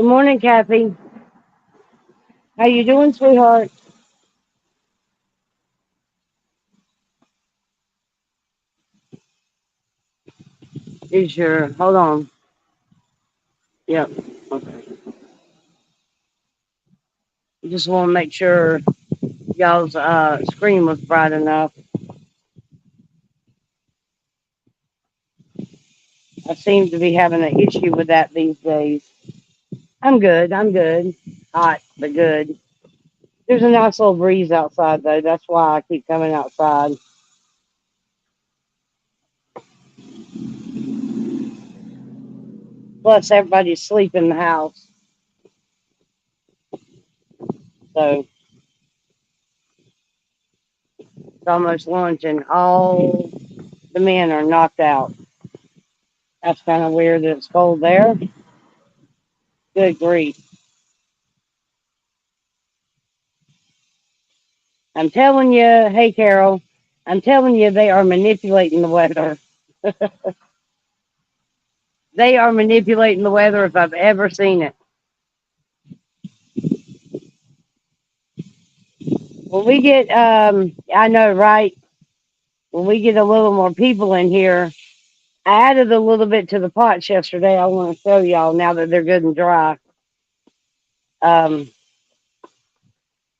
Good morning, Kathy. How you doing, sweetheart? Is your hold on? Yep. Okay. Just want to make sure y'all's screen was bright enough. I seem to be having an issue with that these days. I'm good. I'm good. Hot, but good. There's a nice little breeze outside though. That's why I keep coming outside. Plus, everybody's asleep in the house, so it's almost lunch, and all the men are knocked out. That's kind of weird that it's cold there. Good grief. I'm telling you, hey Carol, I'm telling you, they are manipulating the weather. They are manipulating the weather if I've ever seen it. When we get, I know, right? When we get a little more people in here, I added a little bit to the pots yesterday. I want to show y'all now that they're good and dry. Um,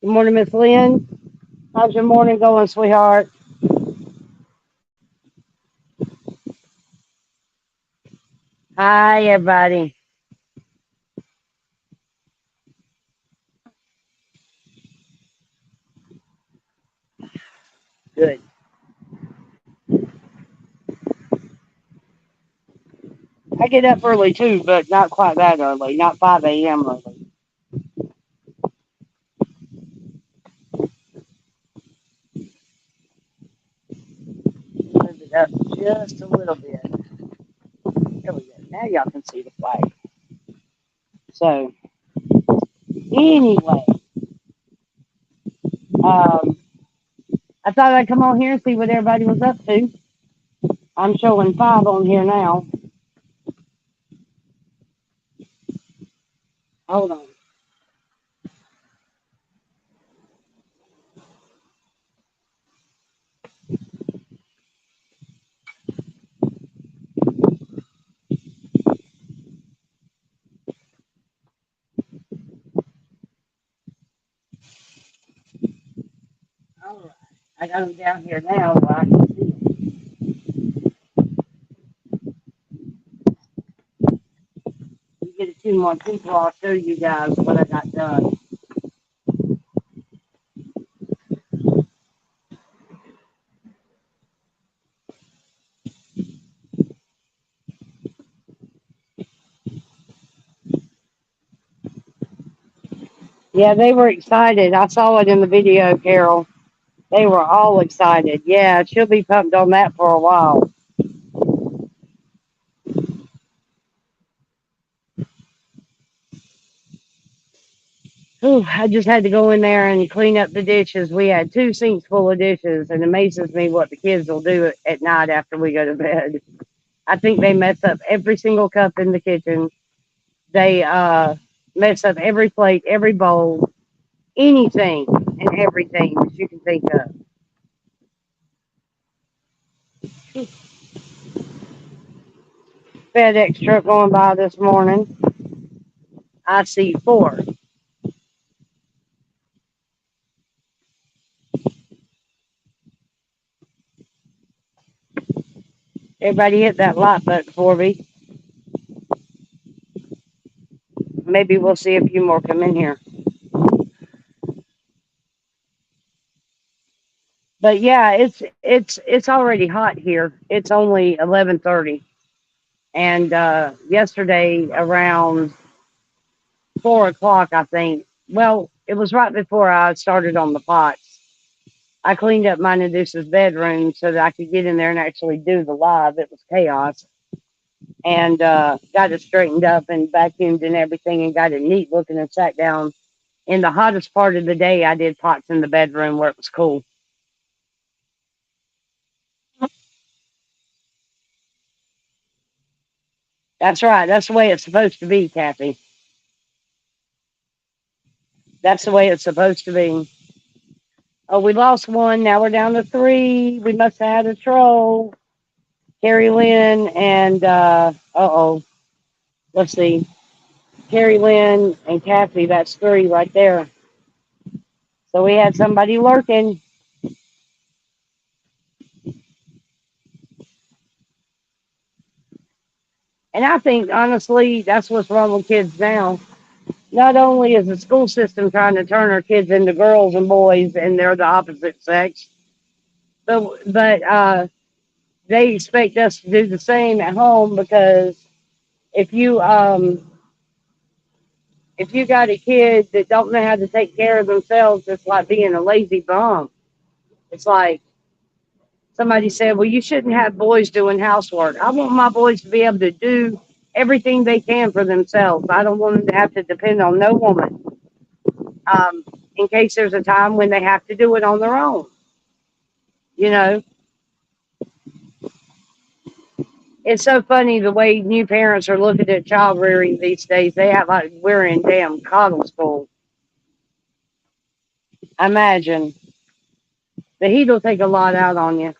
Good morning, Miss Lynn. How's your morning going, sweetheart? Hi, everybody. Good. I get up early too, but not quite that early. Not 5 a.m. early. Move it up just a little bit. There we go. Now y'all can see the flag. So anyway, um, I thought I'd come on here and see what everybody was up to. I'm showing 5 on here now. Hold on. All right. I got them down here now where I can see them. We get a few more people, I'll show you guys what I got done. Yeah, they were excited. I saw it in the video, Carol. They were all excited. Yeah, she'll be pumped on that for a while. Whew, I just had to go in there and clean up the dishes. We had 2 sinks full of dishes, and it amazes me what the kids will do at night after we go to bed. I think they mess up every single cup in the kitchen. They mess up every plate, every bowl, anything and everything that you can think of. FedEx truck going by this morning. I see 4. Everybody hit that like button for me. Maybe we'll see a few more come in here. But yeah, it's already hot here. It's only 11:30, and yesterday around 4 o'clock, I think. Well, it was right before I started on the pots. I cleaned up mine and Deuce's bedroom so that I could get in there and actually do the live. It was chaos, and got it straightened up and vacuumed and everything, and got it neat looking, and sat down. In the hottest part of the day, I did pots in the bedroom where it was cool. That's right. That's the way it's supposed to be, Kathy. That's the way it's supposed to be. Oh, we lost one. Now we're down to three. We must have had a troll. Carrie Lynn and oh, let's see. Carrie Lynn and Kathy, that's three right there. So we had somebody lurking. And I think honestly that's what's wrong with kids now. Not only is the school system trying to turn our kids into girls and boys and they're the opposite sex, but they expect us to do the same at home because if you um if you got a kid that don't know how to take care of themselves, it's like being a lazy bum. It's like somebody said, well, you shouldn't have boys doing housework. I want my boys to be able to do everything they can for themselves. I don't want them to have to depend on no woman in case there's a time when they have to do it on their own. You know, it's so funny the way new parents are looking at child rearing these days. They act like we're in damn coddle school. Imagine the heat will take a lot out on you.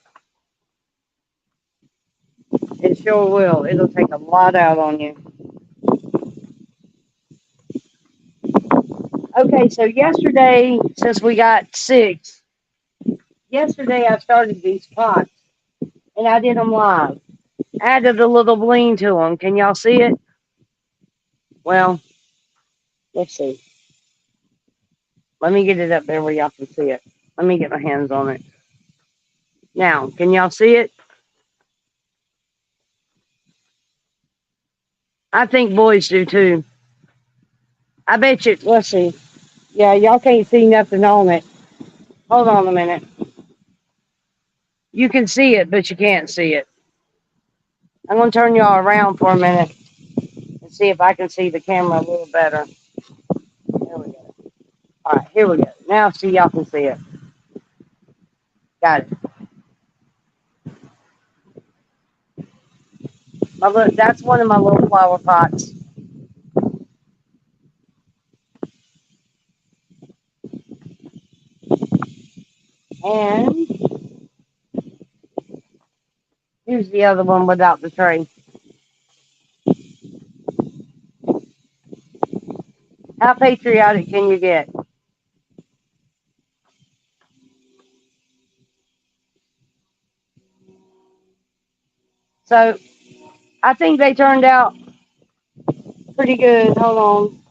It sure will. It'll take a lot out on you. Okay, so yesterday, since we got six, yesterday I started these pots and I did them live. Added a little bling to them. Can y'all see it? Well, let's see. Let me get it up there where y'all can see it. Let me get my hands on it. Now, can y'all see it? I think boys do too. I bet you. Let's see. Yeah, y'all can't see nothing on it. Hold on a minute. You can see it, but you can't see it. I'm gonna turn y'all around for a minute and see if I can see the camera a little better. There we go. All right, here we go. Now, see y'all can see it. Got it. That's one of my little flower pots. And here's the other one without the tray. How patriotic can you get? So I think they turned out pretty good. Hold on.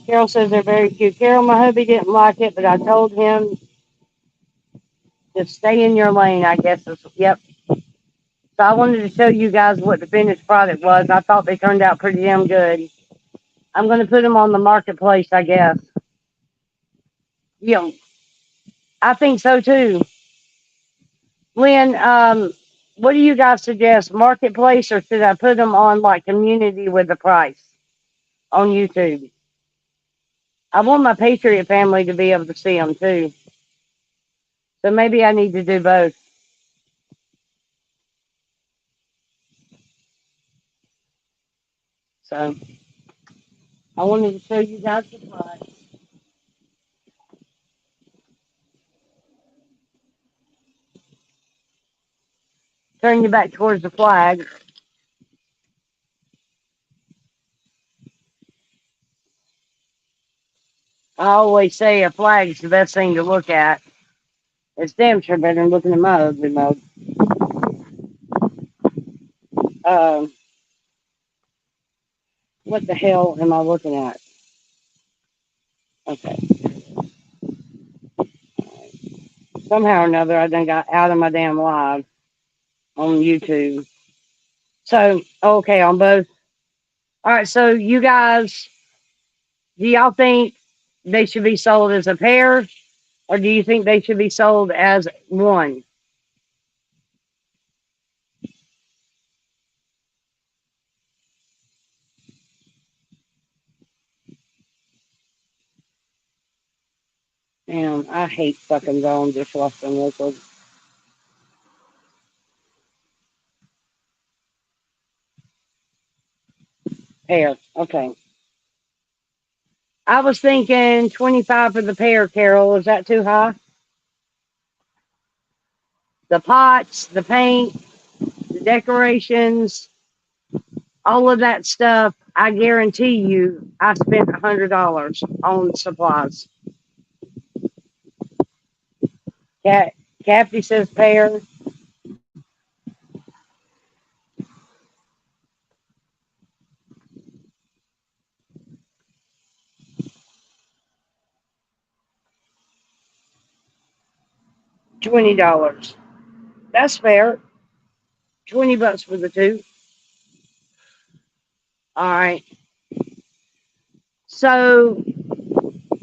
Carol says they're very cute. Carol, my hubby didn't like it, but I told him to stay in your lane, I guess. Yep. So I wanted to show you guys what the finished product was. I thought they turned out pretty damn good. I'm going to put them on the marketplace, I guess. Yeah, I think so too. Lynn, what do you guys suggest? Marketplace or should I put them on like community with the price on YouTube? I want my Patriot family to be able to see them too. So maybe I need to do both. So I wanted to show you guys the price. Turn you back towards the flag. I always say a flag's the best thing to look at. It's damn sure better than looking at my ugly mug. Um, what the hell am I looking at? Okay. Somehow or another, I done got out of my damn live on YouTube. So, okay, on both. All right, so you guys, do y'all think they should be sold as a pair or do you think they should be sold as one? Damn, I hate fucking Dawn dishwashing liquid. Pear. Okay. I was thinking 25 for the pear, Carol. Is that too high? The pots, the paint, the decorations, all of that stuff. I guarantee you, I spent $100 on supplies. Cat, Kathy says pear, $20. That's fair. 20 bucks for the two. All right. So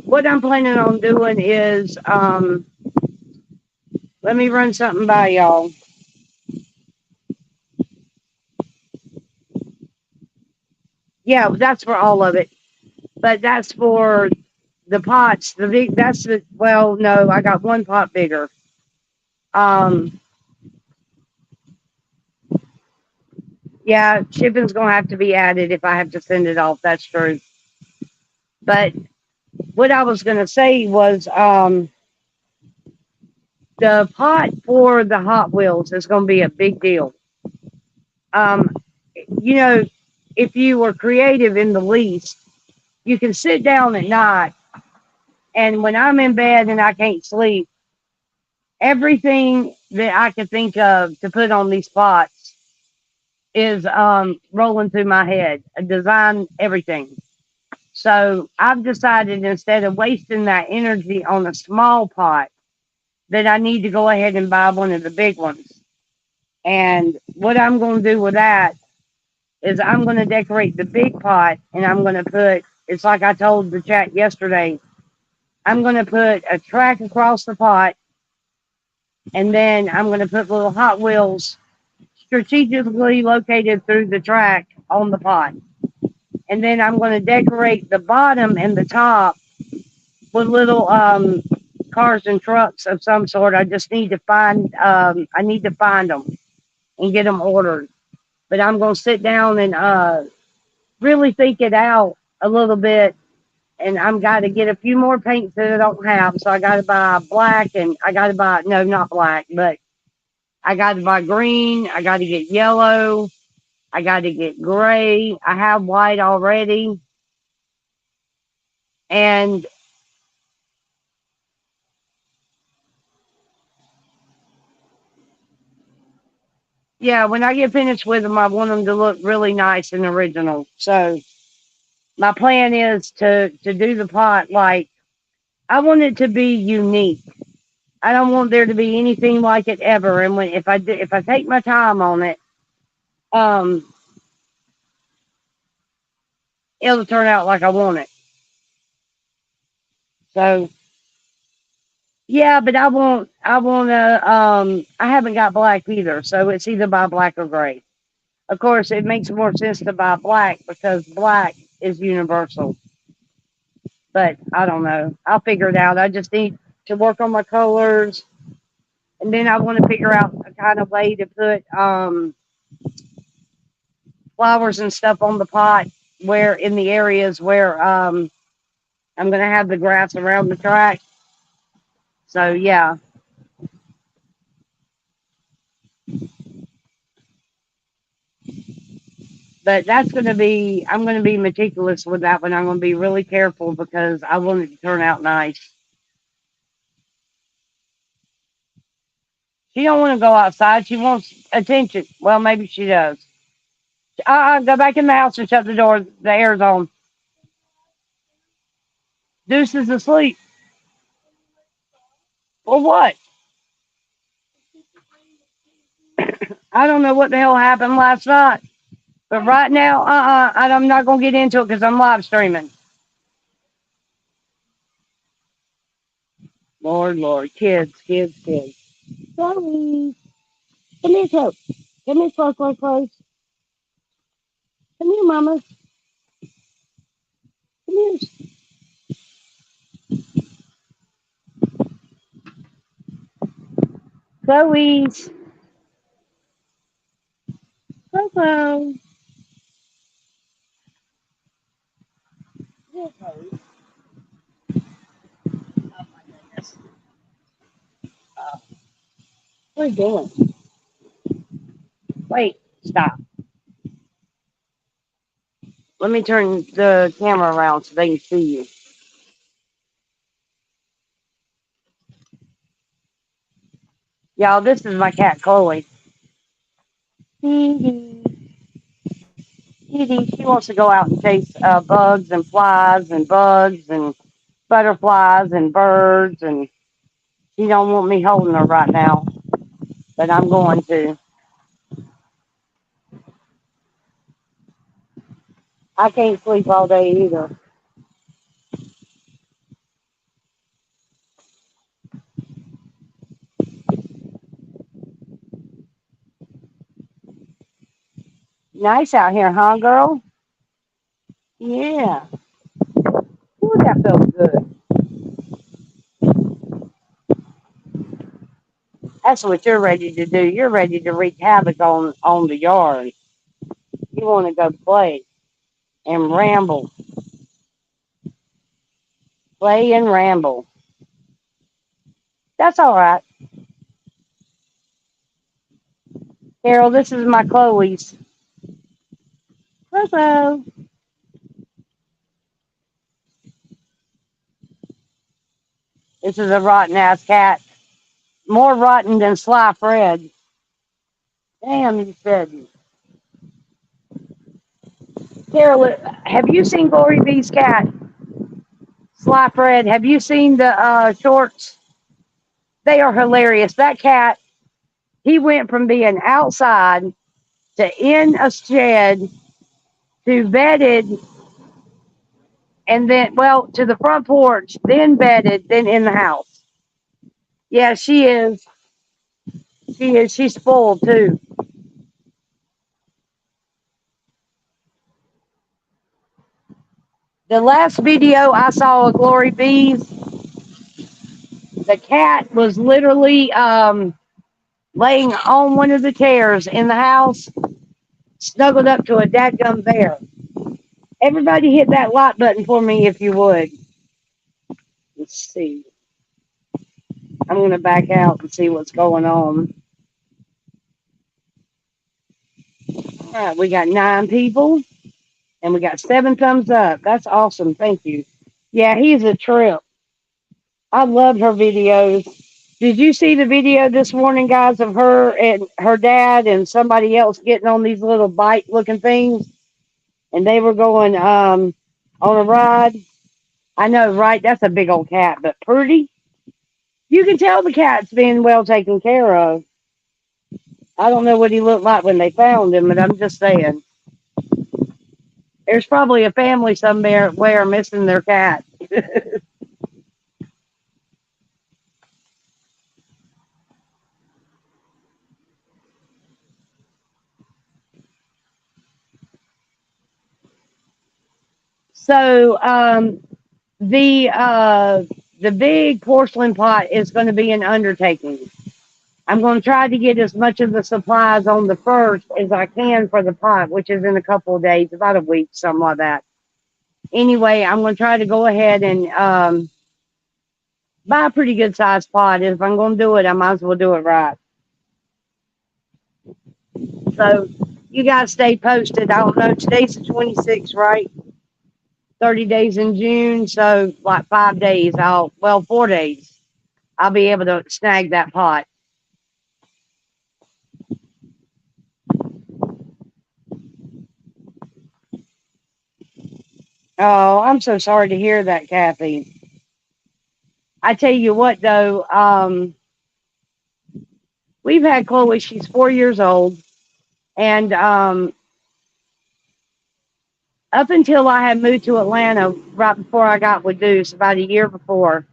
what I'm planning on doing is, let me run something by y'all. Yeah, that's for all of it, but that's for the pots. The big. That's the. Well, no, I got one pot bigger. Um, yeah, shipping's gonna have to be added if I have to send it off. That's true. But what I was gonna say was, the pot for the Hot Wheels is gonna be a big deal. Um, you know, if you were creative in the least, you can sit down at night, and when I'm in bed and I can't sleep, everything that I could think of to put on these pots is rolling through my head. A design, everything. So I've decided instead of wasting that energy on a small pot, that I need to go ahead and buy one of the big ones. And what I'm going to do with that is I'm going to decorate the big pot, and I'm going to put, it's like I told the chat yesterday, I'm going to put a track across the pot, and then I'm going to put little Hot Wheels strategically located through the track on the pot. And then I'm going to decorate the bottom and the top with little cars and trucks of some sort. I just need to find, I need to find them and get them ordered. But I'm going to sit down and really think it out a little bit. And I'm got to get a few more paints that I don't have. So I got to buy black, and I got to buy, no, not black, but I got to buy green. I got to get yellow. I got to get gray. I have white already. And yeah, when I get finished with them, I want them to look really nice and original. So my plan is to do the pot like, I want it to be unique. I don't want there to be anything like it ever. And when if I take my time on it, um, it'll turn out like I want it. So yeah, but I haven't got black either, so it's either buy black or gray. Of course, it makes more sense to buy black because black is universal. But I don't know. I'll figure it out. I just need to work on my colors, and then I want to figure out a kind of way to put flowers and stuff on the pot where in the areas where I'm gonna have the grass around the track. So yeah, but that's gonna be I'm gonna be meticulous with that one. I'm gonna be really careful because I want it to turn out nice. She don't want to go outside. She wants attention. Well, maybe she does. Go back in the house and shut the door. The air's on. Deuce is asleep. Well, what? I don't know what the hell happened last night. But right now, I'm not gonna get into it because I'm live streaming. Lord, Lord, kids, kids, kids. Chloe, come here, Chloe. Come here, close, close, close. Come here, Mama. Come here, Chloe's. Chloe. Okay. Oh my goodness. Uh, what are you doing? Wait, stop. Let me turn the camera around so they can see you. Y'all, this is my cat Chloe. Edie, Edie, she wants to go out and chase bugs and flies and bugs and butterflies and birds, and she don't want me holding her right now, but I'm going to. I can't sleep all day either. Nice out here, huh, girl? Yeah. Ooh, that feels good. That's what you're ready to do. You're ready to wreak havoc on the yard. You want to go play and ramble, play and ramble. That's all right. Carol, this is my Chloe's. Hello. This is a rotten ass cat. More rotten than Sly Fred. Damn, you said. Carol, have you seen Glory B's cat? Sly Fred, have you seen the shorts? They are hilarious. That cat, he went from being outside to in a shed to bedded and then, well, to the front porch, then bedded, then in the house. Yeah, she is. She is. She's spoiled too. The last video I saw of Glory Bees, the cat was literally laying on one of the chairs in the house, snuggled up to a dadgum bear. Everybody hit that like button for me if you would. Let's see. I'm going to back out and see what's going on. All right, we got 9 people and we got 7 thumbs up. That's awesome. Thank you. Yeah, he's a trip. I love her videos. Did you see the video this morning, guys, of her and her dad and somebody else getting on these little bike looking things? And they were going on a ride. I know, right? That's a big old cat, but pretty. You can tell the cat's being well taken care of. I don't know what he looked like when they found him, but I'm just saying. There's probably a family somewhere missing their cat. So the big porcelain pot is going to be an undertaking. I'm going to try to get as much of the supplies on the first as I can for the pot, which is in a couple of days, about a week, something like that. Anyway, I'm going to try to go ahead and buy a pretty good sized pot. If I'm going to do it, I might as well do it right. So you guys stay posted. I don't know. Today's the 26th, right? 30 days in June. So like 5 days, 4 days, I'll be able to snag that pot. Oh, I'm so sorry to hear that, Kathy. I tell you what, though, we've had Chloe. She's 4 years old, and up until I had moved to Atlanta, right before I got with Deuce, about a year before,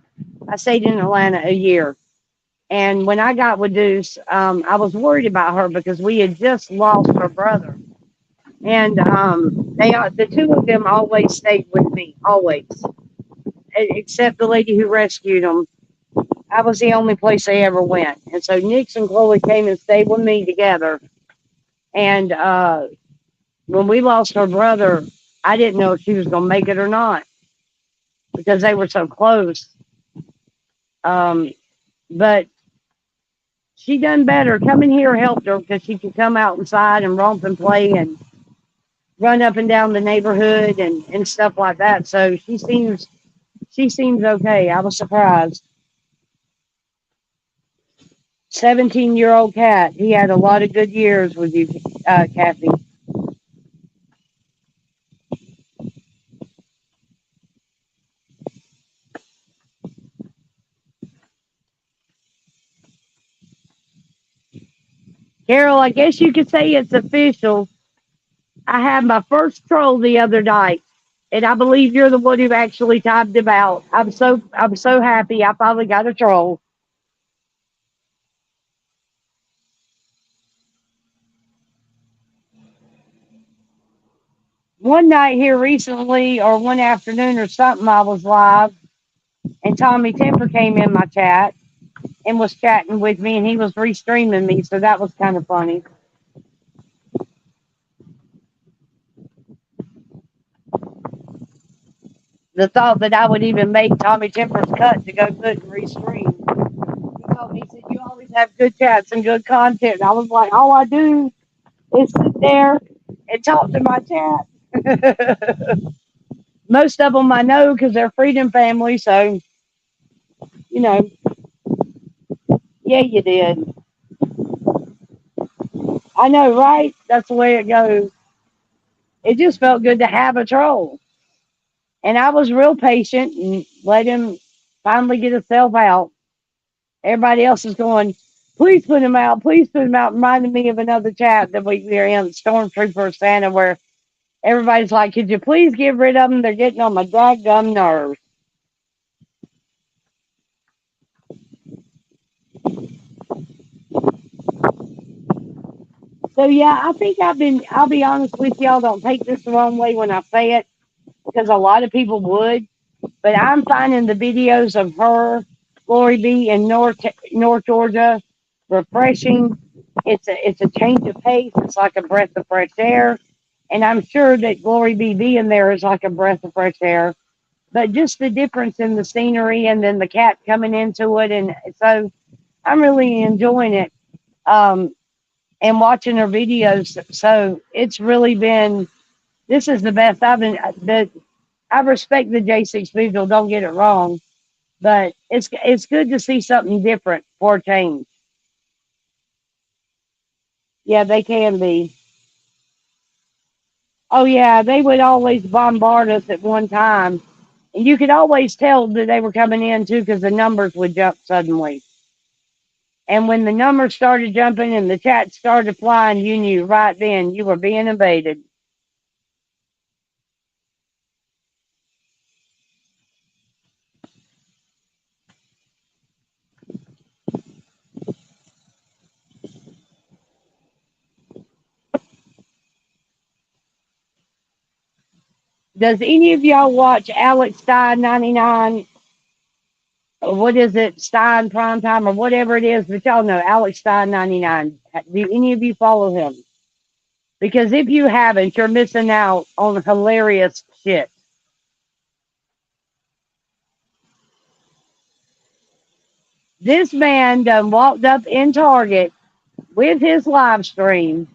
I stayed in Atlanta a year. And when I got with Deuce, I was worried about her because we had just lost her brother, and the two of them always stayed with me, always, except the lady who rescued them. I was the only place they ever went. And so Nix and Chloe came and stayed with me together. And when we lost her brother, I didn't know if she was going to make it or not. because they were so close. Um, but she done better. Coming here helped her because she could come out inside and romp and play and run up and down the neighborhood and stuff like that. So she seems okay. I was surprised. 17-year-old cat. He had a lot of good years with you, Kathy. Carol, I guess you could say it's official. I had my first troll the other night, and I believe you're the one who actually typed him out. I'm so happy. I finally got a troll. One night here recently, or one afternoon or something, I was live, and Tommy Temper came in my chat and was chatting with me, and he was restreaming me, so that was kind of funny. The thought that I would even make Tommy Temper's cut to go put and restream. He told me, he said, "You always have good chats and good content." And I was like, all I do is sit there and talk to my chat. Most of them I know because they're Freedom Family, so, you know, yeah, you did. I know, right? That's the way it goes. It just felt good to have a troll. And I was real patient and let him finally get himself out. Everybody else is going, please put him out, please put him out. Reminded me of another chat that we were in, Stormtrooper Santa, where everybody's like, could you please get rid of them? They're getting on my daggum nerves. So yeah, I think I'll be honest with y'all, don't take this the wrong way when I say it, because a lot of people would, but I'm finding the videos of her, Glory B, in North Georgia refreshing. It's a change of pace. It's like a breath of fresh air. And I'm sure that Glory B being there is like a breath of fresh air. But just the difference in the scenery and then the cat coming into it. And so I'm really enjoying it, um, and watching her videos. So it's really been, this is the best I've been. I respect the J6 visual, don't get it wrong, but it's good to see something different for a change. Yeah, they can be. Oh yeah, they would always bombard us at one time, and you could always tell that they were coming in too because the numbers would jump suddenly. And when the numbers started jumping and the chat started flying, you knew right then you were being invaded. Does any of y'all watch Alex Stein 99? What is it, Stein Primetime or whatever it is? But y'all know Alex Stein 99. Do any of you follow him? Because if you haven't, you're missing out on hilarious shit. This man done walked up in Target with his live stream,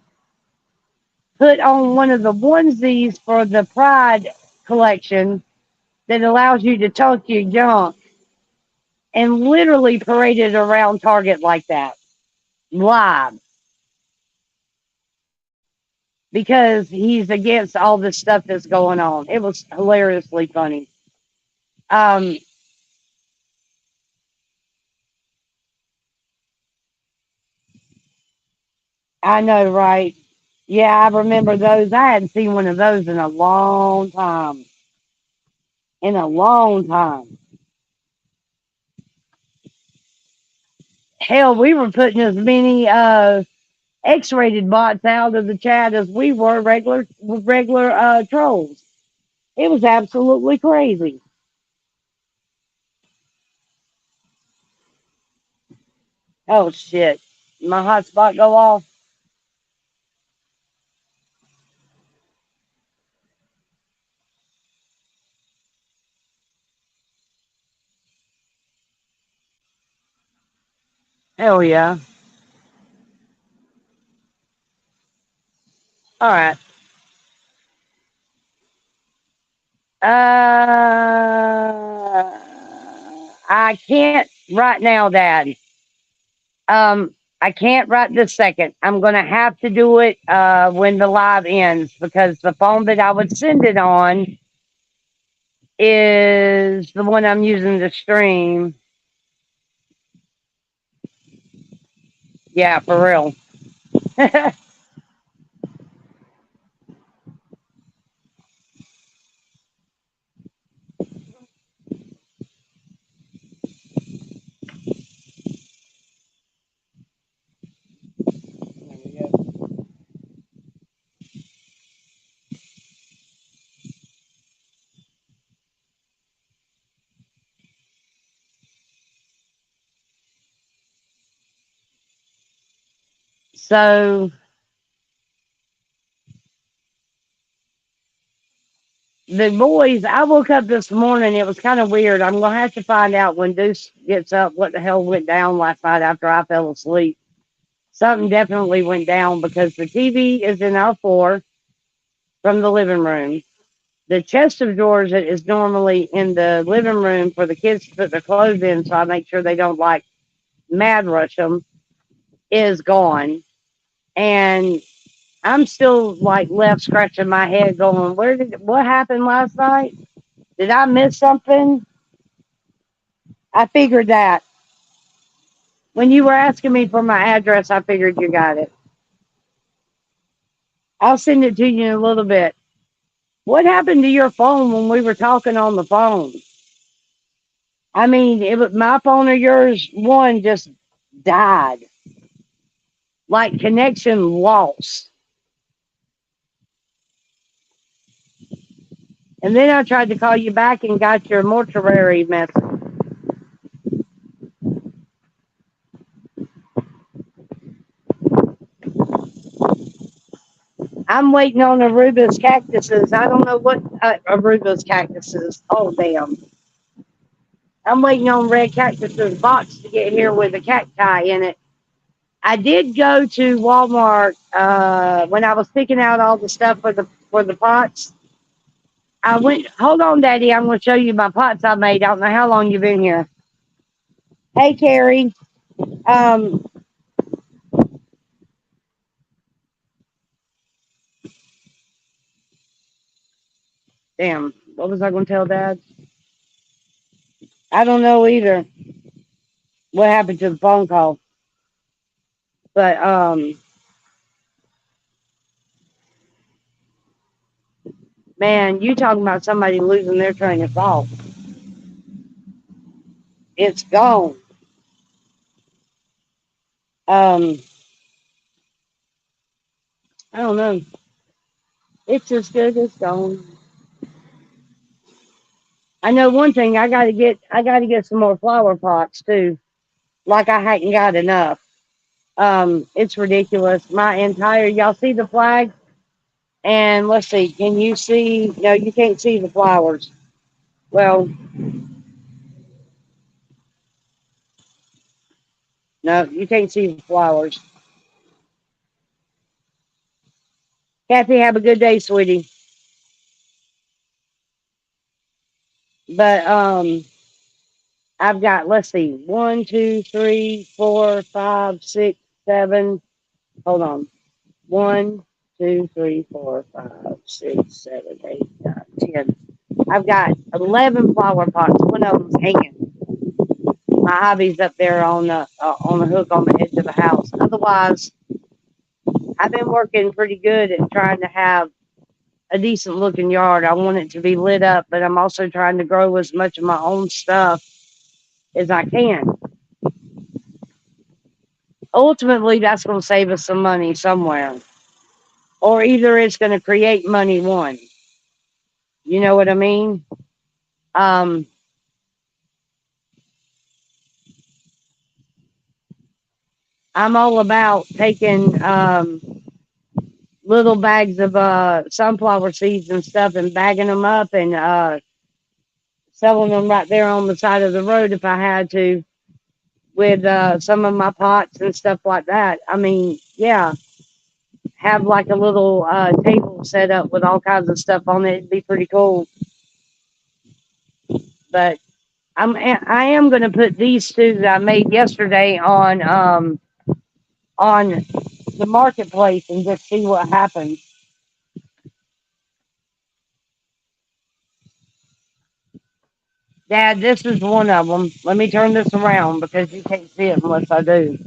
put on one of the onesies for the Pride collection that allows you to tuck your junk, and literally paraded around Target like that, live, because he's against all this stuff that's going on. It was hilariously funny. Um, I know, right? Yeah, I remember those. I hadn't seen one of those in a long time. In a long time. Hell, we were putting as many X-rated bots out of the chat as we were regular trolls. It was absolutely crazy. Oh shit! My hotspot go off. Hell yeah. All right. I can't right now, Dad. I can't right this second. I'm gonna have to do it when the live ends because the phone that I would send it on is the one I'm using to stream. Yeah, for real. So the boys, I woke up this morning. It was kind of weird. I'm gonna have to find out when Deuce gets up what the hell went down last night after I fell asleep. Something definitely went down because the TV is in our floor from the living room. The chest of drawers that is normally in the living room for the kids to put their clothes in, so I make sure they don't like mad rush them, is gone. And I'm still like left scratching my head, going, what happened last night? Did I miss something? I figured that when you were asking me for my address, I figured you got it. I'll send it to you in a little bit. What happened to your phone when we were talking on the phone? I mean, it was my phone or yours. One just died, like connection lost. And then I tried to call you back and got your mortuary message. I'm waiting on Aruba's cactuses. I don't know what Aruba's cactuses. Oh damn! I'm waiting on red cactuses box to get here with a cacti in it. I did go to Walmart when I was picking out all the stuff for the pots. I went. Hold on, Daddy. I'm going to show you my pots I made. I don't know how long you've been here. Hey, Carrie. Um, damn. What was I going to tell Dad? I don't know either. What happened to the phone call? But man, you talking about somebody losing their train of thought? It's gone. Um, I don't know. It's as good as gone. I know one thing. I got to get some more flower pots too. Like I hadn't got enough. It's ridiculous. My entire y'all see the flag? And let's see. Can you see? No, you can't see the flowers. Well, no, you can't see the flowers. Kathy, have a good day, sweetie. But I've got, let's see, one, two, three, four, five, six, seven. Hold on. One, two, three, four, five, six, seven, eight, nine, 10. I've got 11 flower pots. One of them's hanging. My hobby's up there on the hook on the edge of the house. Otherwise, I've been working pretty good at trying to have a decent looking yard. I want it to be lit up, but I'm also trying to grow as much of my own stuff as I can. Ultimately, that's going to save us some money somewhere, or either it's going to create money. One, you know what I mean? Um, I'm all about taking little bags of sunflower seeds and stuff and bagging them up and selling them right there on the side of the road if I had to. with some of my pots and stuff like that. I mean, yeah, have like a little table set up with all kinds of stuff on it. It'd be pretty cool. But I am gonna put these two that I made yesterday on the marketplace and just see what happens. Dad, this is one of them. Let me turn this around because you can't see it unless I do.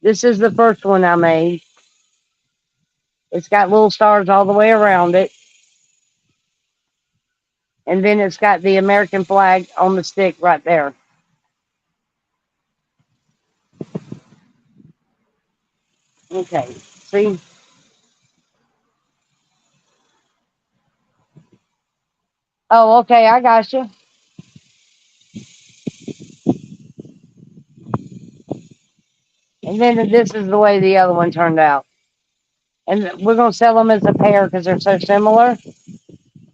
This is the first one I made. It's got little stars all the way around it, and then it's got the American flag on the stick right there. Okay, see? Oh, okay, I got you. And then this is the way the other one turned out. And we're going to sell them as a pair because they're so similar.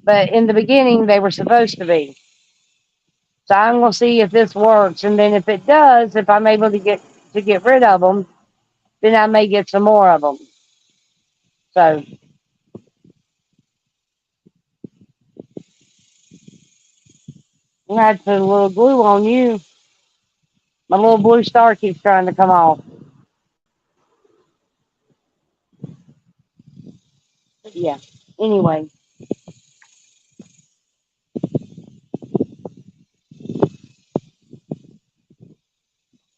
But in the beginning, they were supposed to be. So I'm going to see if this works. And then if it does, if I'm able to get rid of them, then I may get some more of them. So I'm going to have to put a little glue on you. My little blue star keeps trying to come off. Yeah. Anyway.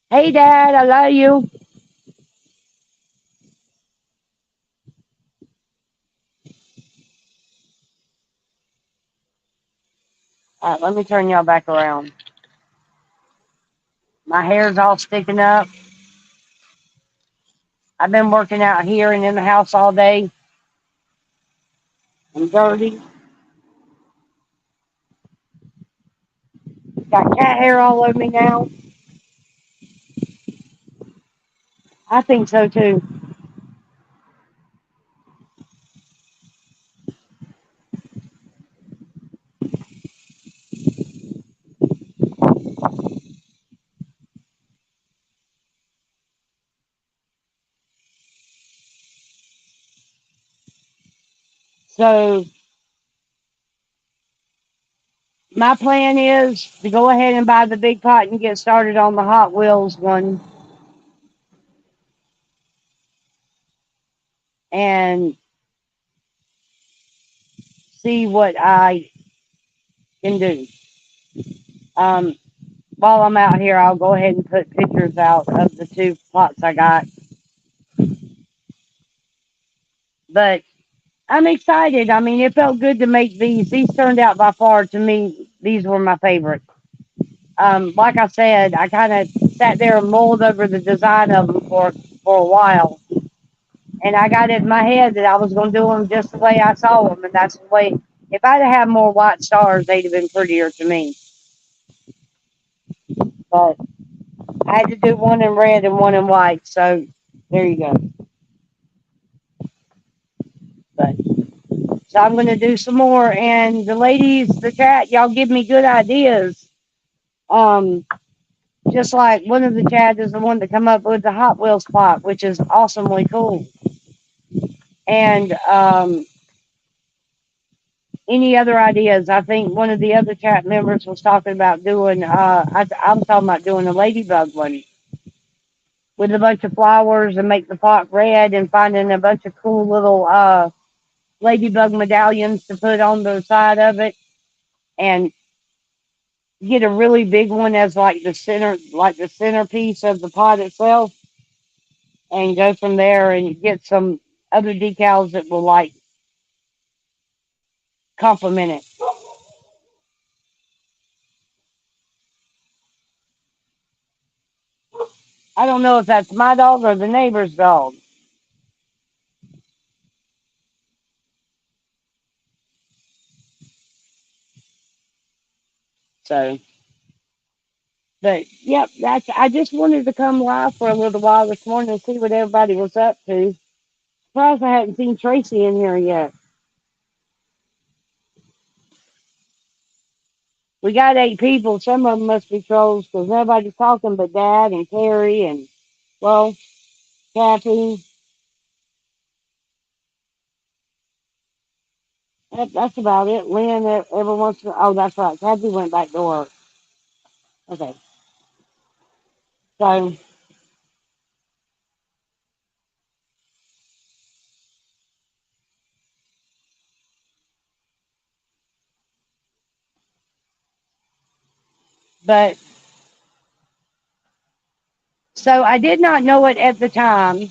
Hey, Dad, I love you. All right, let me turn y'all back around. My hair's all sticking up. I've been working out here and in the house all day. I'm dirty. Got cat hair all over me now. I think so too. So my plan is to go ahead and buy the big pot and get started on the Hot Wheels one and see what I can do. Um, while I'm out here, I'll go ahead and put pictures out of the two pots I got. But I'm excited. I mean, it felt good to make these. These turned out by far to me. These were my favorite. Like I said, I kind of sat there and mulled over the design of them for a while, and I got it in my head that I was going to do them just the way I saw them, and that's the way. If I'd have had more white stars, they'd have been prettier to me. But I had to do one in red and one in white, so there you go. But so I'm going to do some more, and the ladies, the chat, y'all give me good ideas. Um, just like one of the chats is the one that come up with the Hot Wheels plot, which is awesomely cool. And any other ideas? I think one of the other chat members was talking about doing. I'm talking about doing a ladybug one with a bunch of flowers and make the pot red and finding a bunch of cool little ladybug medallions to put on the side of it and get a really big one as like the centerpiece of the pot itself, and go from there and get some other decals that will like complement it. I don't know if that's my dog or the neighbor's dog. So, but yep, that's. I just wanted to come live for a little while this morning and see what everybody was up to. Surprised I hadn't seen Tracy in here yet. We got 8 people. Some of them must be trolls because nobody's talking but Dad and Carrie and, well, Kathy. That's about it. Lynn, every once in a oh, that's right. Kathy went back to work. Okay. So, but, so I did not know it at the time,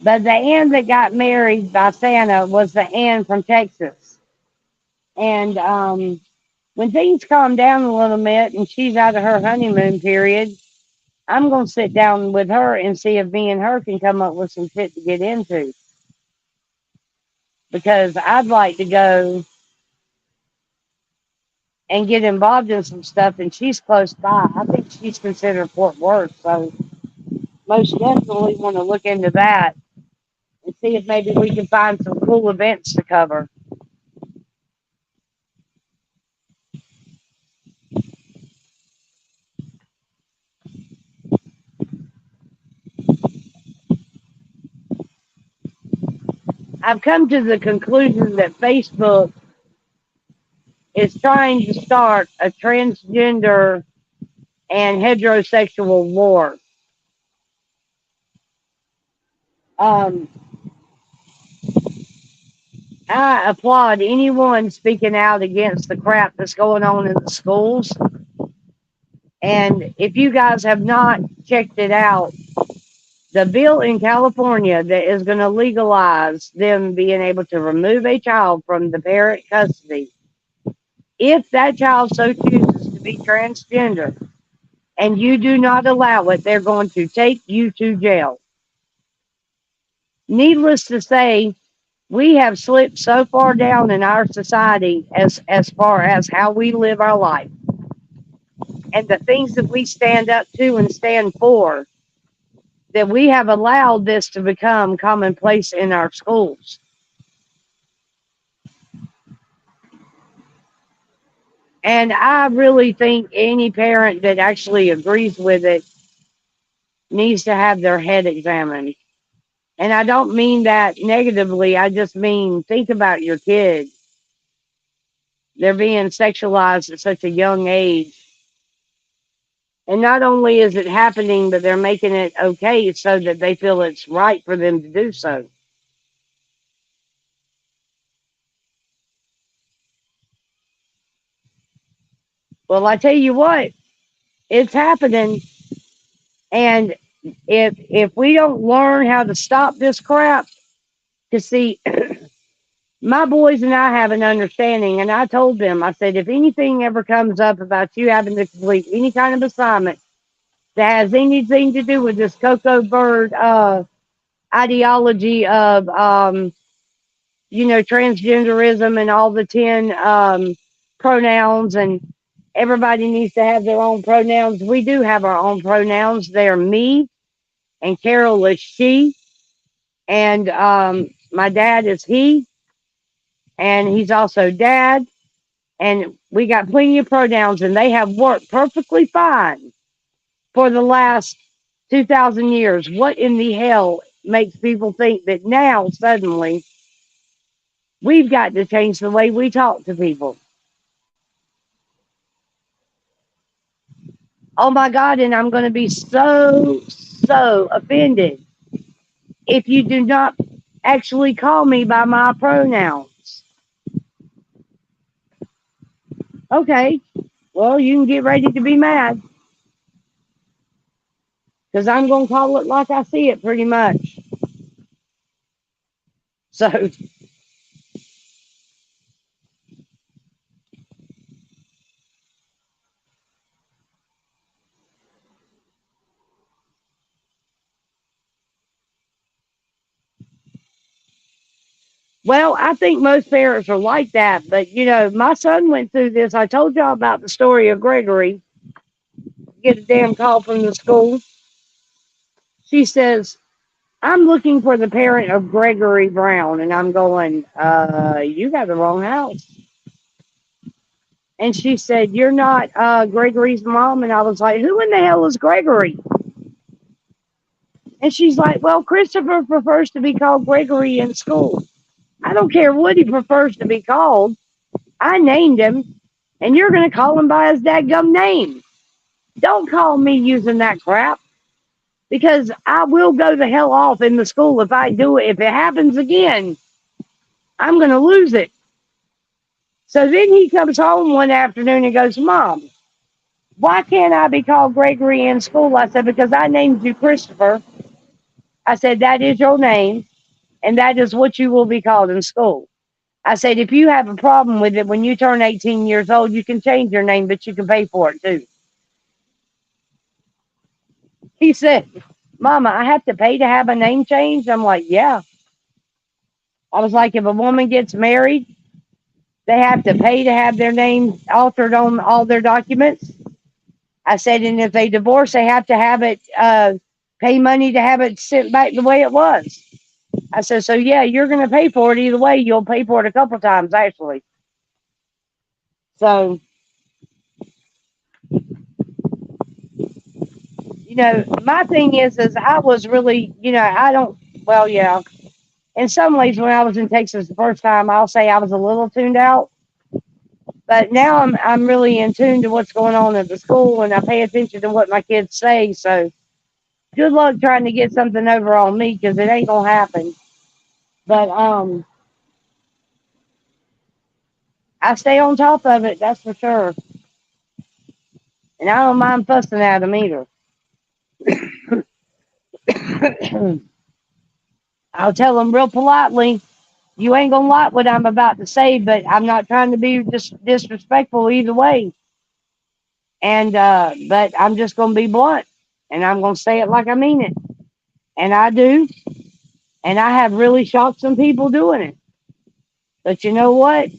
but the Ann that got married by Santa was the Ann from Texas. And when things calm down a little bit and she's out of her honeymoon period, I'm going to sit down with her and see if me and her can come up with some shit to get into. Because I'd like to go and get involved in some stuff, and she's close by. I think she's considered Fort Worth, so most definitely want to look into that and see if maybe we can find some cool events to cover. I've come to the conclusion that Facebook is trying to start a transgender and heterosexual war. Um, I applaud anyone speaking out against the crap that's going on in the schools. And if you guys have not checked it out, the bill in California that is going to legalize them being able to remove a child from the parent custody, if that child so chooses to be transgender and you do not allow it, they're going to take you to jail. Needless to say, we have slipped so far down in our society as far as how we live our life and the things that we stand up to and stand for, that we have allowed this to become commonplace in our schools. And I really think any parent that actually agrees with it needs to have their head examined. And I don't mean that negatively. I just mean think about your kids. They're being sexualized at such a young age. And not only is it happening, but they're making it okay so that they feel it's right for them to do so. Well, I tell you what, it's happening. And if we don't learn how to stop this crap, to see, my boys and I have an understanding, and I told them, I said, if anything ever comes up about you having to complete any kind of assignment that has anything to do with this Cocoa Bird ideology of, transgenderism and all the 10 pronouns, and everybody needs to have their own pronouns. We do have our own pronouns. They're me, and Carol is she, and my dad is he, and he's also dad. And we got plenty of pronouns, and they have worked perfectly fine for the last 2,000 years. What in the hell makes people think that now suddenly we've got to change the way we talk to people? Oh my God, and I'm going to be so offended if you do not actually call me by my pronouns. Okay, well, you can get ready to be mad because I'm going to call it like I see it pretty much. So, well, I think most parents are like that, but my son went through this. I told y'all about the story of Gregory. Get a damn call from the school. She says, I'm looking for the parent of Gregory Brown. And I'm going, you got the wrong house. And she said, "You're not Gregory's mom." And I was like, "Who in the hell is Gregory?" And she's like, "Well, Christopher prefers to be called Gregory in school." I don't care what he prefers to be called. I named him, and you're going to call him by his dadgum name. Don't call me using that crap because I will go the hell off in the school if I do it. If it happens again, I'm going to lose it. So then he comes home one afternoon and goes, "Mom, why can't I be called Gregory in school?" I said, "Because I named you Christopher." I said, "That is your name, and that is what you will be called in school." I said, "If you have a problem with it, when you turn 18 years old, you can change your name, but you can pay for it too." He said, "Mama, I have to pay to have a name changed?" I'm like, "Yeah." I was like, "If a woman gets married, they have to pay to have their name altered on all their documents." I said, "And if they divorce, they have to have it, pay money to have it sent back the way it was." I said, "So yeah, you're going to pay for it either way. You'll pay for it a couple times, actually." So, my thing is I was really, I don't, well, yeah. In some ways, when I was in Texas the first time, I'll say I was a little tuned out. But now I'm really in tune to what's going on at the school, and I pay attention to what my kids say. So good luck trying to get something over on me because it ain't gonna happen. But I stay on top of it, that's for sure, and I don't mind fussing at them either. I'll tell them real politely, "You ain't gonna like what I'm about to say, but I'm not trying to be disrespectful either way. And but I'm just gonna be blunt, and I'm gonna say it like I mean it, and I do, and I have really shocked some people doing it. But you know what?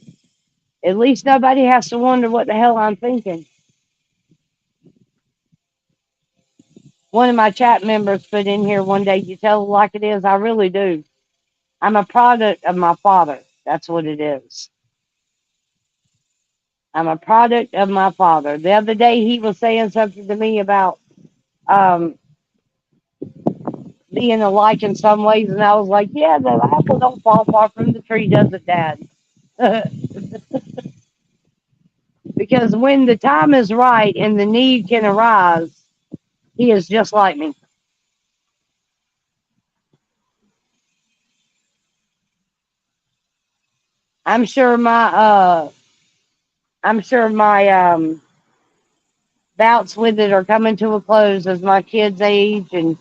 At least nobody has to wonder what the hell I'm thinking." One of my chat members put in here one day, "You tell it like it is." I really do. I'm a product of my father. That's what it is. I'm a product of my father. The other day he was saying something to me about um, being alike in some ways, and I was like, "Yeah, the apple don't fall far from the tree, does it, Dad?" Because when the time is right and the need can arise, he is just like me. I'm sure my I'm sure my bouts with it are coming to a close as my kids age, and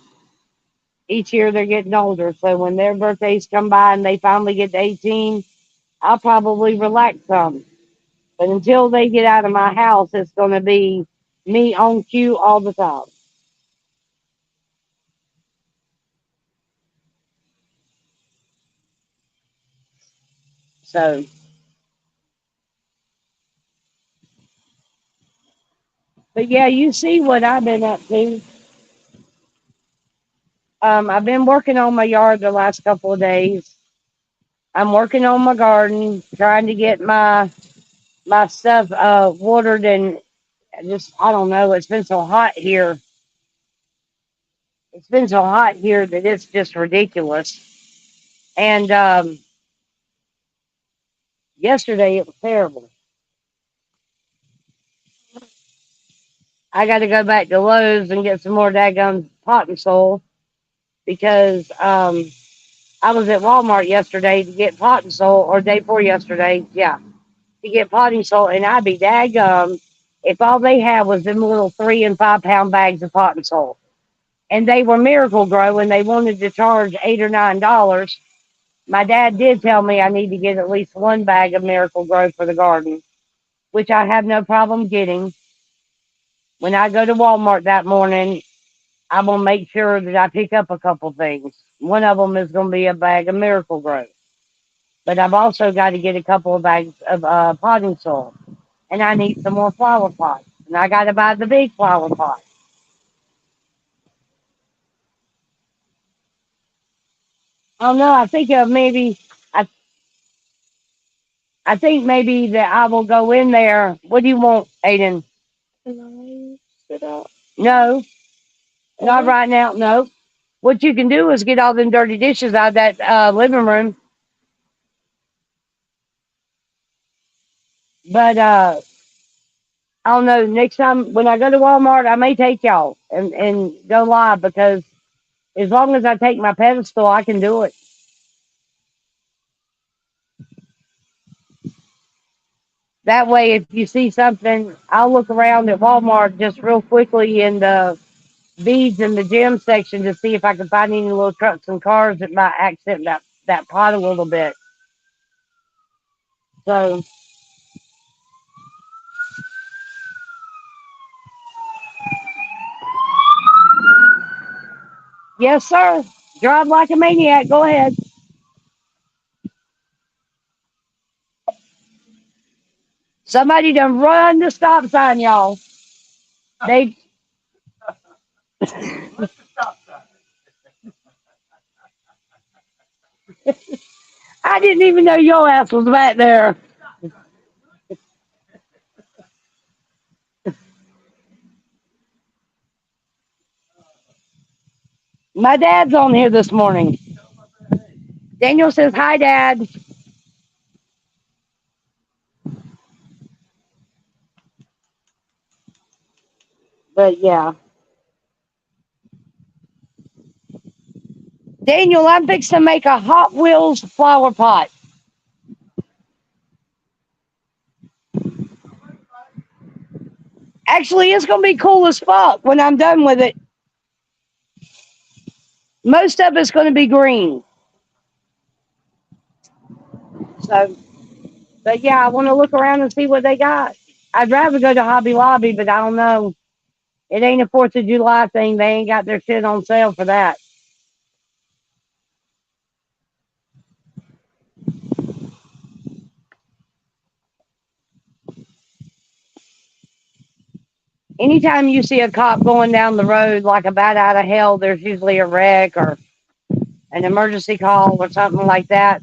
each year they're getting older. So when their birthdays come by and they finally get to 18, I'll probably relax some. But until they get out of my house, it's going to be me on cue all the time. So, but yeah, you see what I've been up to. I've been working on my yard the last couple of days. I'm working on my garden, trying to get my stuff watered, and just I don't know. It's been so hot here. It's been so hot here that it's just ridiculous. And yesterday it was terrible. I got to go back to Lowe's and get some more daggum potting soil because I was at Walmart yesterday to get potting soil, or day before yesterday, yeah, to get potting soil, and I'd be daggum if all they had was them little 3 and 5 pound bags of potting soil, and they were Miracle Grow, and they wanted to charge $8 or $9. My dad did tell me I need to get at least one bag of Miracle Grow for the garden, which I have no problem getting. When I go to Walmart that morning, I'm gonna make sure that I pick up a couple things. One of them is gonna be a bag of Miracle Grow, but I've also got to get a couple of bags of potting soil, and I need some more flower pots, and I got to buy the big flower pot. I don't know. I think maybe I I think maybe that I will go in there. What do you want, Aiden? Can I sit up? No, not right now. No. What you can do is get all them dirty dishes out of that living room. But I don't know. Next time when I go to Walmart, I may take y'all and go live because as long as I take my pedestal, I can do it. That way, if you see something, I'll look around at Walmart just real quickly in the beads in the gym section to see if I can find any little trucks and cars that might accent that pot a little bit. So, yes, sir. Drive like a maniac. Go ahead. Somebody done run the stop sign, y'all. They, I didn't even know your ass was back there. My dad's on here this morning. Daniel says, "Hi, Dad." But yeah, Daniel, I'm fixing to make a Hot Wheels flower pot. Actually, it's gonna be cool as fuck when I'm done with it. Most of it's gonna be green. So, but yeah, I want to look around and see what they got. I'd rather go to Hobby Lobby, but I don't know. It ain't a 4th of July thing. They ain't got their shit on sale for that. Anytime you see a cop going down the road like a bat out of hell, there's usually a wreck or an emergency call or something like that.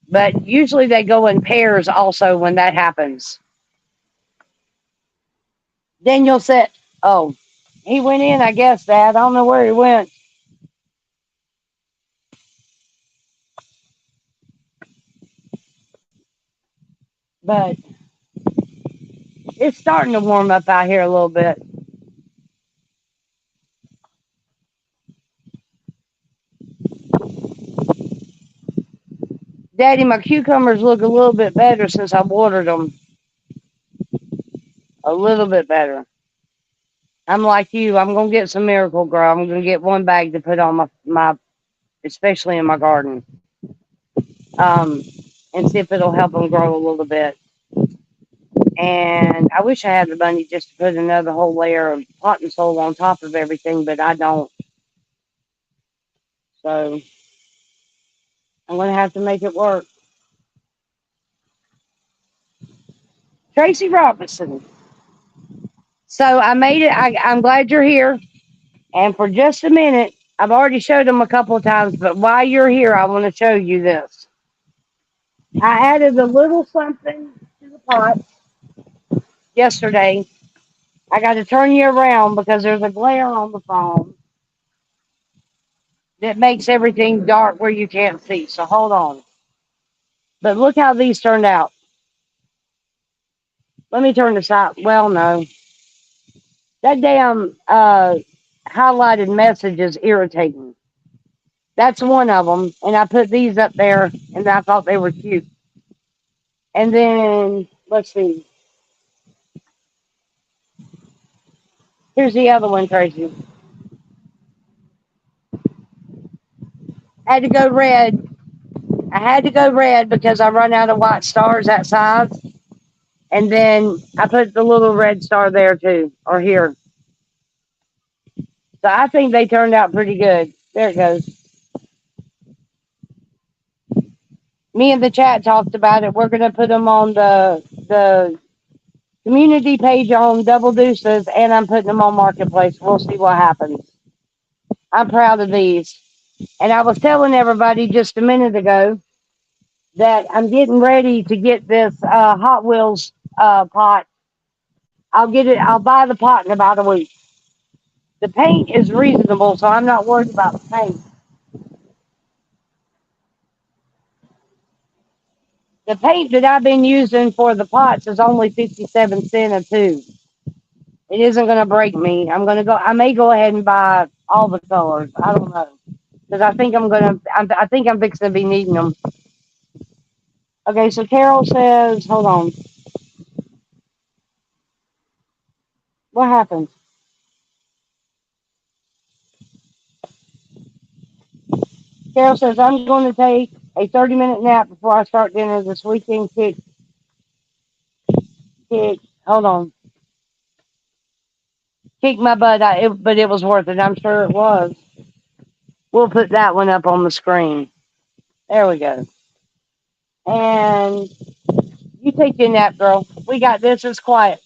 But usually they go in pairs also when that happens. Daniel said, "Oh, he went in, I guess, Dad. I don't know where he went." But it's starting to warm up out here a little bit. Daddy, my cucumbers look a little bit better since I watered them. A little bit better. I'm like you. I'm gonna get some Miracle Grow. I'm gonna get one bag to put on my especially in my garden, um, and see if it'll help them grow a little bit. And I wish I had the money just to put another whole layer of pot and soil on top of everything, but I don't. So I'm gonna have to make it work. Tracy Robinson. So I made it. I'm glad you're here. And for just a minute, I've already showed them a couple of times, but while you're here, I want to show you this. I added a little something to the pot yesterday. I got to turn you around because there's a glare on the phone that makes everything dark where you can't see. So hold on. But look how these turned out. Let me turn this out. Well, no. That damn highlighted message is irritating. That's one of them. And I put these up there and I thought they were cute. And then, let's see. Here's the other one, Tracy. I had to go red. I had to go red because I run out of white stars that size. And then I put the little red star there too, or here. So I think they turned out pretty good. There it goes. Me and the chat talked about it. We're gonna put them on the community page on Double Deuces, and I'm putting them on Marketplace. We'll see what happens. I'm proud of these. And I was telling everybody just a minute ago that I'm getting ready to get this Hot Wheels pot. I'll get it. I'll buy the pot in about a week. The paint is reasonable, so I'm not worried about the paint. The paint that I've been using for the pots is only 57 cents a tube. It isn't going to break me. I'm going to go. I may go ahead and buy all the colors. I don't know because I think I'm going to. I think I'm fixing to be needing them. Okay, so Carol says, hold on. What happened? Carol says I'm going to take a 30-minute nap before I start dinner this weekend. Kick. Hold on. Kick my butt. But it was worth it. I'm sure it was. We'll put that one up on the screen. There we go. And you take your nap, girl. We got this. It's quiet.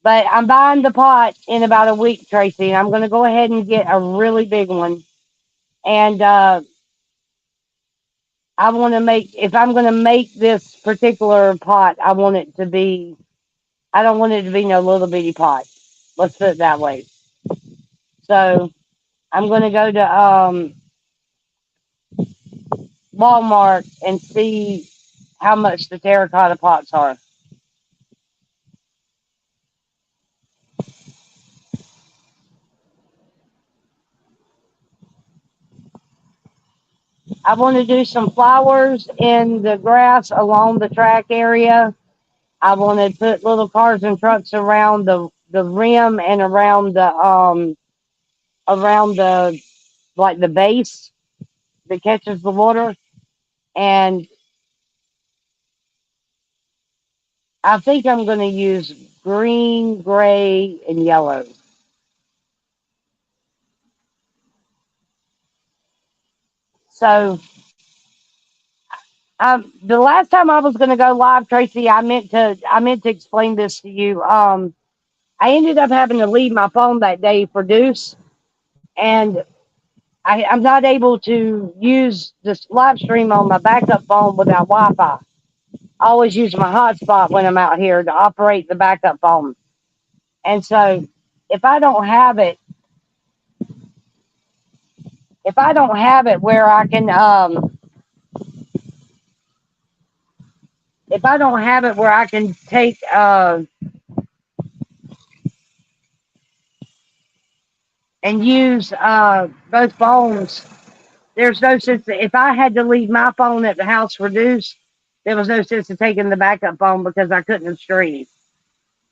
But I'm buying the pot in about a week, Tracy. And I'm going to go ahead and get a really big one. And I want to make, if I'm going to make this particular pot, I want it to be, I don't want it to be no little bitty pot. Let's put it that way. So I'm going to go to Walmart and see how much the terracotta pots are. I want to do some flowers in the grass along the track area. I want to put little cars and trucks around the rim and around the like the base that catches the water. And I think I'm going to use green, gray, and yellow. So the last time I was going to go live, Tracy, I meant to explain this to you. I ended up having to leave my phone that day for Deuce, and I'm not able to use this live stream on my backup phone without Wi-Fi. I always use my hotspot when I'm out here to operate the backup phone. And so if I don't have it, if I don't have it where I can, if I don't have it where I can take and use both phones, there's no sense. If I had to leave my phone at the house reduced, there was no sense of taking the backup phone because I couldn't stream.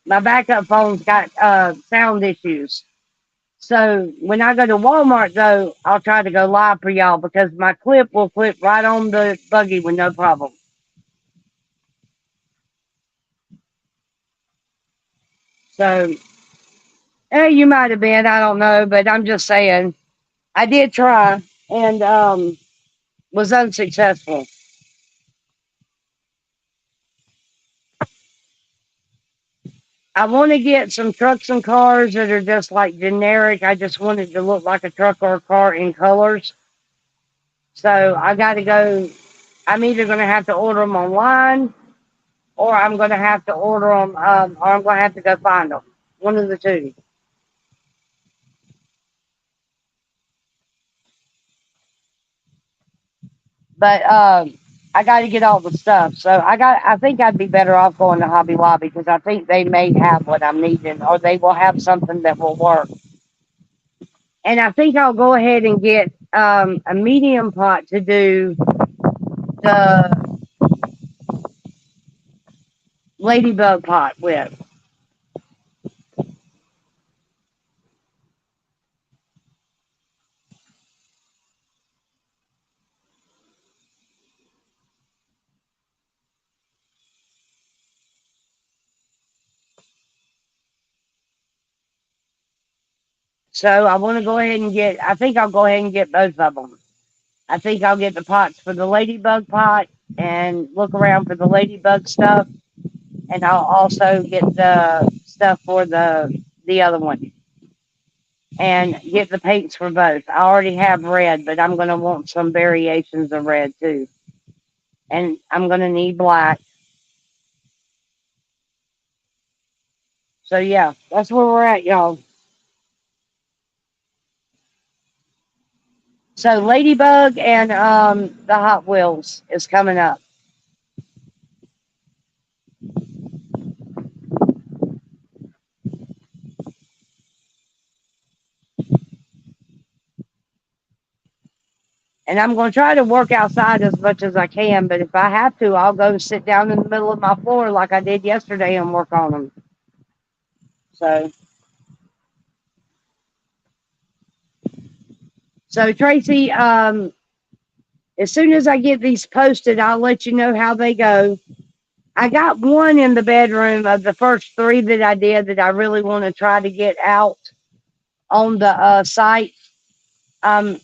My backup phone's got sound issues. So when I go to Walmart, though, I'll try to go live for y'all because my clip will clip right on the buggy with no problem. So you might have been, I don't know, but I'm just saying I did try and was unsuccessful. I want to get some trucks and cars that are just like generic. I just want it to look like a truck or a car in colors. So I got to go. I'm either going to have to order them online or I'm going to have to order them, or I'm going to have to go find them. One of the two. But I got to get all the stuff. So I think I'd be better off going to Hobby Lobby because I think they may have what I'm needing, or they will have something that will work. And I think I'll go ahead and get a medium pot to do the ladybug pot with. So I want to go ahead and get. I think I'll go ahead and get both of them. I think I'll get the pots for the ladybug pot and look around for the ladybug stuff, and I'll also get the stuff for the other one and get the paints for both. I already have red, but I'm gonna want some variations of red too. and I'm gonna need black. So yeah, that's where we're at, y'all. So Ladybug and the Hot Wheels is coming up. And I'm going to try to work outside as much as I can, but if I have to, I'll go sit down in the middle of my floor like I did yesterday and work on them. So, so Tracy, as soon as I get these posted, I'll let you know how they go. I got one in the bedroom of the first three that I did that I really want to try to get out on the site. Um,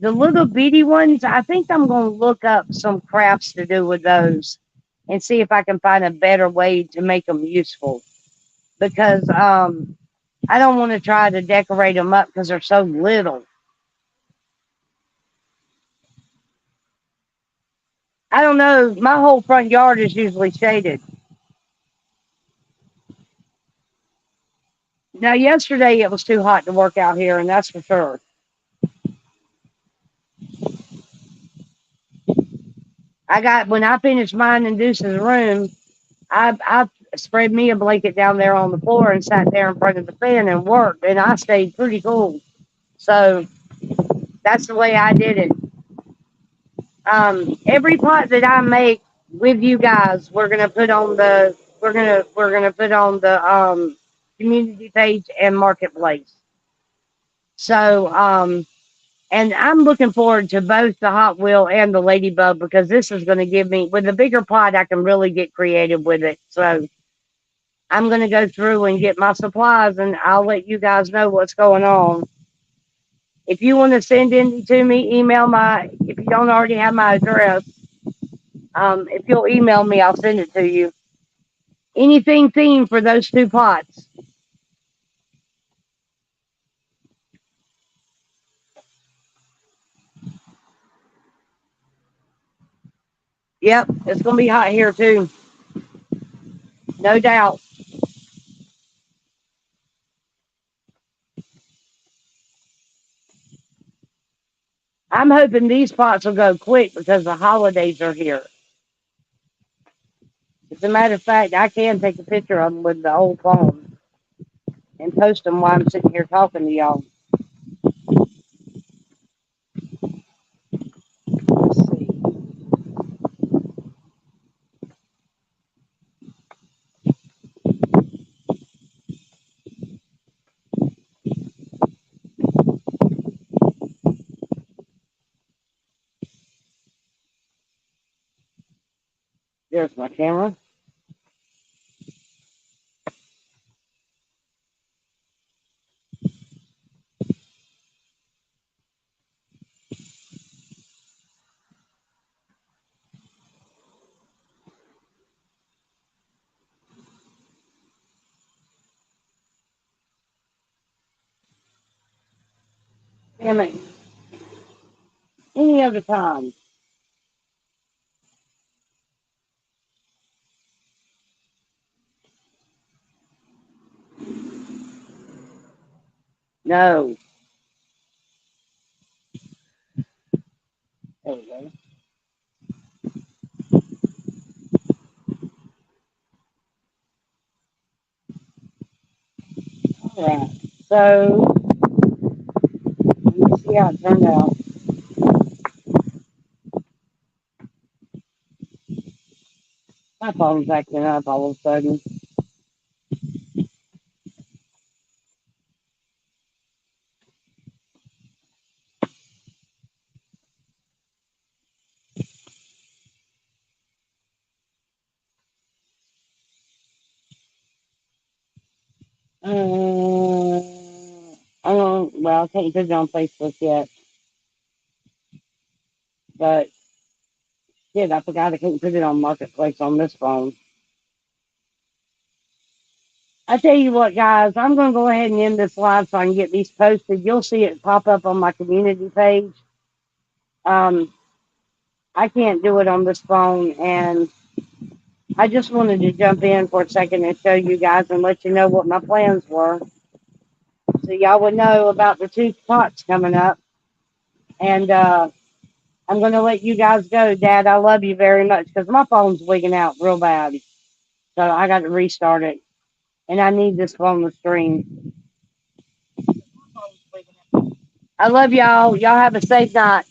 the little bitty ones, I think I'm going to look up some crafts to do with those and see if I can find a better way to make them useful. Because I don't want to try to decorate them up because they're so little. I don't know. My whole front yard is usually shaded. Now, yesterday it was too hot to work out here, and that's for sure. I got when I finished mine in Deuce's room, I spread me a blanket down there on the floor and sat there in front of the fan and worked, and I stayed pretty cool. So that's the way I did it. Every pot that I make with you guys, we're gonna put on the community page and marketplace. So and I'm looking forward to both the Hot Wheel and the Ladybug because this is going to give me with a bigger pot I can really get creative with it. So I'm going to go through and get my supplies and I'll let you guys know what's going on. If you want to send any to me, email my if you don't already have my address. If you'll email me, I'll send it to you. Anything themed for those two pots. Yep, it's going to be hot here too. No doubt. I'm hoping these pots will go quick because the holidays are here. As a matter of fact, I can take a picture of them with the old phone and post them while I'm sitting here talking to y'all. Let's see. There's my camera. Damn it. Any other time. No. There we go. All right. So, let me see how it turned out. My phone's acting up all of a sudden. I don't, well, I can't put it on Facebook yet, but shit, I forgot I couldn't put it on Marketplace on this phone. I tell you what, guys, I'm going to go ahead and end this live so I can get these posted. You'll see it pop up on my community page. Um, I can't do it on this phone, and I just wanted to jump in for a second and show you guys and let you know what my plans were, so y'all would know about the two pots coming up. And I'm gonna let you guys go, Dad. I love you very much because my phone's wigging out real bad, so I got to restart it, and I need this phone to stream. I love y'all. Y'all have a safe night.